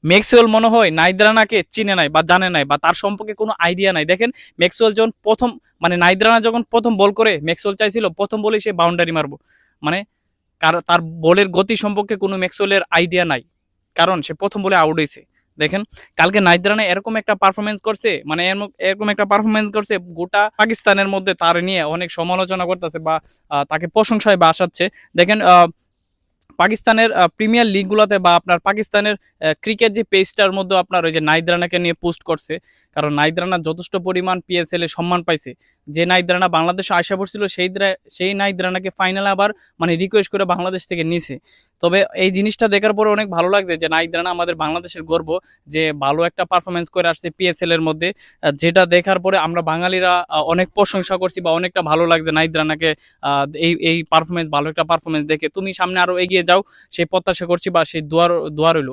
Maxwell মনে হয় নাহিদ রানাকে চিনে নাই বা জানে নাই বা তার সম্পর্কে কোনো আইডিয়া নাই। দেখেন ম্যাক্সওয়েল যখন প্রথম মানে নাহিদ রানা যখন প্রথম বল করে ম্যাক্সওয়েল চাইছিল প্রথম বলেই সে বাউন্ডারি মারবো, মানে তার বলের গতি সম্পর্কে কোনো ম্যাক্সওয়েলের আইডিয়া নাই, কারণ সে প্রথম বলে আউট হয়েছে। দেখেন কালকে নাহিদ রানা এরকম একটা পারফরমেন্স করছে, মানে এরকম একটা পারফরমেন্স করছে, গোটা পাকিস্তানের মধ্যে তার নিয়ে অনেক সমালোচনা করতেছে বা তাকে প্রশংসায় বাসাচ্ছে। দেখেন পাকিস্তানের প্রিমিয়ার লিগগুলোতে বা আপনার পাকিস্তানের ক্রিকেট যে পেজটার মধ্যে আপনার ওই যে নাহিদ রানাকে নিয়ে পোস্ট করছে, কারণ নাহিদ রানা যথেষ্ট পরিমাণ পিএসএল এ সম্মান পাইছে। যে নাহিদ রানা বাংলাদেশে আসা পড়ছিল সেই নাহিদ রানাকে ফাইনালে আবার মানে রিকোয়েস্ট করে বাংলাদেশ থেকে নিছে। তবে এই জিনিসটা দেখার পরে অনেক ভালো লাগছে যে নাহিদ রানা আমাদের বাংলাদেশের গর্ব, যে ভালো একটা পারফরমেন্স করে আসছে পিএসএল এর মধ্যে। যেটা দেখার পরে আমরা বাঙালিরা অনেক প্রশংসা করছি বা অনেকটা ভালো লাগছে নাহিদ রানাকে এই পারফরমেন্স, ভালো একটা পারফরমেন্স দেখে। তুমি সামনে আরো এগিয়ে যাও সেই প্রত্যাশা করছি বা সেই দোয়া রইল।